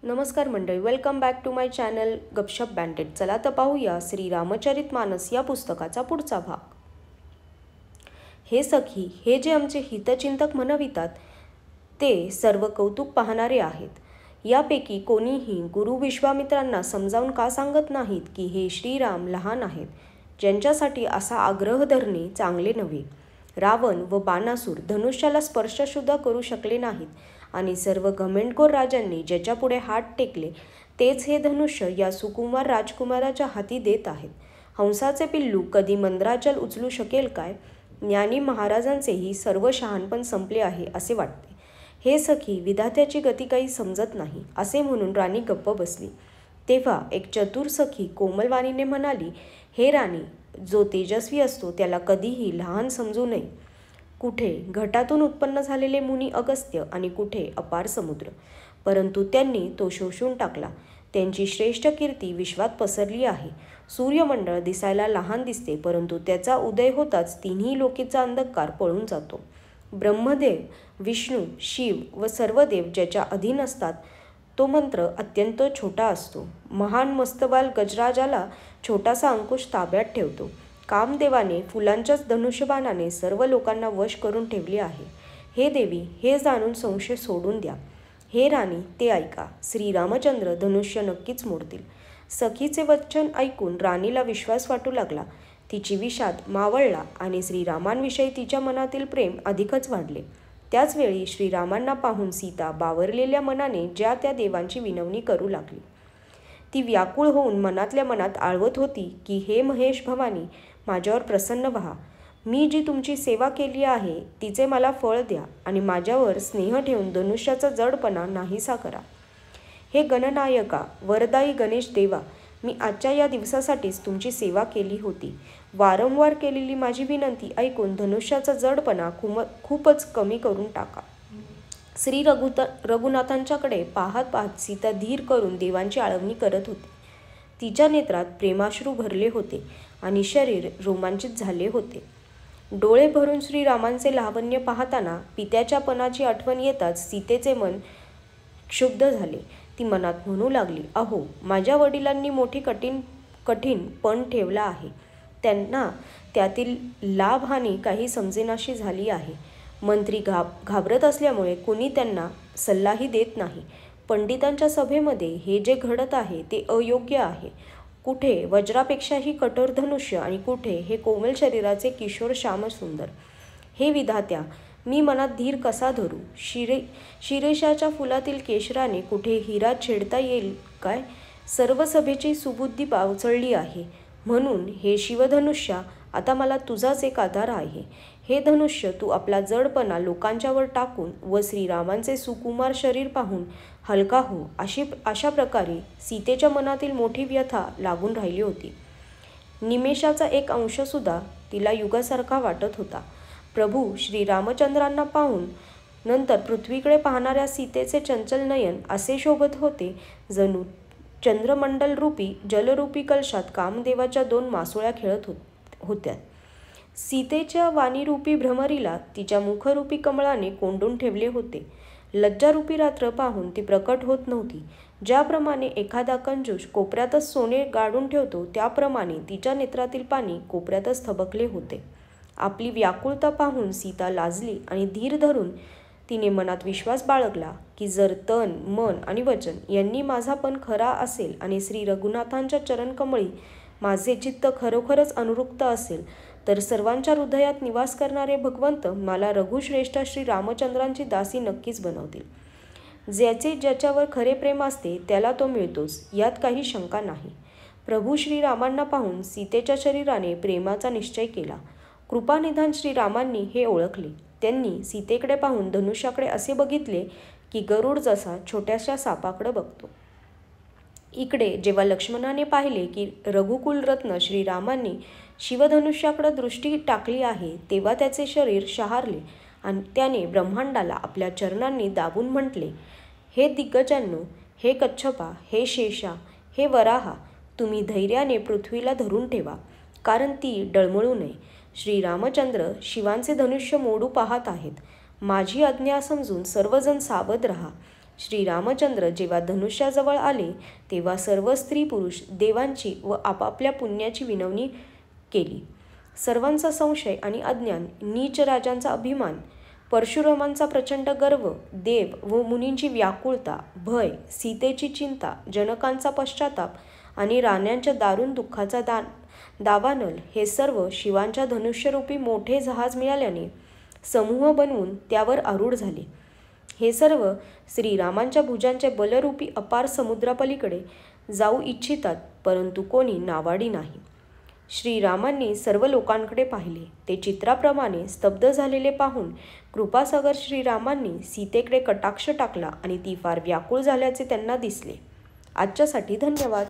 नमस्कार मंडळी, welcome back to my channel Gapshap बँडेड. चला तर पाहूया श्री रामचरितमानस या पुस्तकाचा पुढचा भाग. हे सखी, हे जे आमचे हितचिंतक म्हणवितात ते सर्व कौतुक पाहणारे आहेत. यापैकी कोणीही गुरु विश्वामित्रांना समजावून का सांगत नाहीत की हे श्रीराम लहान आहेत, ज्यांच्यासाठी असा आग्रह धरणे चांगले नव्हे. रावण व बाणासूर धनुष्याला स्पर्शसुद्धा करू शकले नाहीत आणि सर्व घमेंडखोर राजांनी ज्याच्यापुढे हात टेकले तेच हे धनुष्य या सुकुमार राजकुमाराच्या हाती देत आहेत. हंसाचे पिल्लू कधी मंदराचल उचलू शकेल काय? ज्ञानी महाराजांचेही सर्व शहाणपण संपले आहे असे वाटते. हे सखी, विधात्याची गती काही समजत नाही असे म्हणून राणी गप्प बसली. तेव्हा एक चतुर सखी कोमलवाणीने म्हणाली, हे राणी, जो तेजस्वी असतो त्याला कधीही लहान समजू नये. कुठे घटातून उत्पन्न झालेले मुनी अगस्त्य आणि कुठे अपार समुद्र, परंतु त्यांनी तो शोषून टाकला. त्यांची श्रेष्ठ कीर्ती विश्वात पसरली आहे. सूर्यमंडळ दिसायला लहान दिसते, परंतु त्याचा उदय होताच तिन्ही लोकीचा अंधकार पळून जातो. ब्रह्मदेव, विष्णू, शिव व सर्व देव ज्याच्या अधीन असतात तो मंत्र अत्यंत छोटा असतो. महान मस्तवाल गजराजाला छोटासा अंकुश ताब्यात ठेवतो. कामदेवाने फुलांच्याच धनुष्यबाणाने सर्व लोकांना वश करून ठेवले आहे. हे देवी, हे जाणून संशय सोडून द्या. हे राणी, ते ऐका, श्रीरामचंद्र धनुष्य नक्कीच मोडतील. सखीचे वचन ऐकून राणीला विश्वास वाटू लागला. तिची विषाद मावळला आणि श्रीरामांविषयी तिच्या मनातील प्रेम अधिकच वाढले. त्याचवेळी श्रीरामांना पाहून सीता बावरलेल्या मनाने ज्या त्या देवांची विनवणी करू लागली. ती व्याकुळ होऊन मनातल्या मनात आळवत होती की हे महेश भवानी, माझ्यावर प्रसन्न व्हा. मी जी तुमची सेवा केली आहे तिचे मला फळ द्या आणि माझ्यावर स्नेह ठेवून धनुष्याचा जडपणा नाहीसा करा. हे गणनायका, वरदायी गणेश देवा, मी आजच्या या दिवसासाठीच तुमची सेवा केली होती. वारंवार केलेली माझी विनंती ऐकून धनुष्याचा जडपणा खूपच कमी करून टाका. श्री रघुनाथांच्याकडे पाहत पाहत सीता धीर करून देवांची आळवणी करत होती. तिच्या नेत्रात प्रेमाश्रू भरले होते आणि शरीर रोमांचित झाले होते. डोळे भरून श्रीरामांचे लावण्य पाहताना पित्याच्या पणाची आठवण येताच सीतेचे मन क्षुब्ध झाले. ती मनात म्हणू लागली, अहो, माझ्या वडिलांनी मोठी कठीण पण ठेवला आहे. त्यांना त्यातील लाभहानी काही समजेनाशी झाली आहे. मंत्री घाबरत असल्यामुळे कुणी त्यांना सल्लाही देत नाही. पंडितांच्या सभेमध्ये हे जे घडत आहे ते अयोग्य आहे. कुठे वज्रापेक्षाही कठोर धनुष्य आणि कुठे हे कोमल शरीराचे किशोर श्यामसुंदर. हे विधात्या, मी मनात धीर कसा धरू? शिरेशाच्या फुलातील केशराने कुठे हिरा छेडता येईल काय? सर्व सभेची सुबुद्धी पावचळली आहे. म्हणून हे शिवधनुष्या, आता मला तुझाच एक आधार आहे. हे धनुष्य तू आपला जडपणा लोकांच्यावर टाकून व श्रीरामांचे सुकुमार शरीर पाहून हलका हो. अशा प्रकारे सीतेच्या मनातील मोठी व्यथा लागून राहिली होती. निमेषाचा एक अंशसुद्धा तिला युगासारखा वाटत होता. प्रभू श्रीरामचंद्रांना पाहून नंतर पृथ्वीकडे पाहणाऱ्या सीतेचे चंचल नयन असे शोभत होते जणू चंद्रमंडलरूपी जलरूपी कलशात कामदेवाच्या 2 मासोळ्या खेळत होत्या. सीतेच्या वाणीरूपी भ्रमरीला तिच्या मुखरूपी कमळाने कोंडून ठेवले होते. लज्जारूपी रात्र पाहून ती प्रकट होत नव्हती. ज्याप्रमाणे एखादा कंजूस कोपऱ्यातच सोने गाडून ठेवतो त्याप्रमाणे तिच्या नेत्रातील पाणी कोपऱ्यातच थबकले होते. आपली व्याकुळता पाहून सीता लाजली आणि धीर धरून तिने मनात विश्वास बाळगला की जर तन, मन आणि वचन यांनी माझा पण खरा असेल आणि श्री रघुनाथांच्या चरणकमळी माझे चित्त खरोखरच अनुरुक्त असेल तर सर्वांच्या हृदयात निवास करणारे भगवंत मला रघुश्रेष्ठ श्री रामचंद्रांची दासी नक्कीच बनवतील. ज्याच्यावर खरे प्रेम असते त्याला तो मिळतोच, यात काही शंका नाही. प्रभू श्रीरामांना पाहून सीतेच्या शरीराने प्रेमाचा निश्चय केला. कृपानिधान श्रीरामांनी हे ओळखले. त्यांनी सीतेकडे पाहून धनुष्याकडे असे बघितले की गरुड जसा छोट्याशा सापाकडे बघतो. इकडे जेव्हा लक्ष्मणाने पाहिले की रघुकुलरत्न श्रीरामांनी शिवधनुष्याकडे दृष्टी टाकली आहे तेव्हा त्याचे शरीर शहारले आणि त्याने ब्रह्मांडाला आपल्या चरणांनी दाबून म्हटले, हे दिग्गजांनो, हे कच्छपा, हे शेषा, हे वराहा, तुम्ही धैर्याने पृथ्वीला धरून ठेवा, कारण ती डळमळू नये. श्रीरामचंद्र शिवांचे धनुष्य मोडू पाहत आहेत. माझी आज्ञा समजून सर्वजण सावध राहा. श्रीरामचंद्र जेव्हा धनुष्याजवळ आले तेव्हा सर्व स्त्री पुरुष देवांची व आपापल्या पुण्याची विनवणी केली. सर्वांचा संशय आणि अज्ञान, नीच राजांचा अभिमान, परशुरामांचा प्रचंड गर्व, देव व मुनींची व्याकुळता, भय, सीतेची चिंता, जनकांचा पश्चाताप आणि राण्यांच्या दारुण दुःखाचा दावानल हे सर्व शिवांच्या धनुष्यरूपी मोठे जहाज मिळाल्याने समूह बनवून त्यावर आरूढ झाले. हे सर्व श्रीरामांच्या भुजांच्या बलरूपी अपार समुद्रापलीकडे जाऊ इच्छितात, परंतु कोणी नावाडी नाही. श्रीरामांनी सर्व लोकांकडे पाहिले. ते चित्राप्रमाणे स्तब्ध झालेले पाहून कृपासागर श्रीरामांनी सीतेकडे कटाक्ष टाकला आणि ती फार व्याकुळ झाल्याचे त्यांना दिसले. आजच्यासाठी धन्यवाद.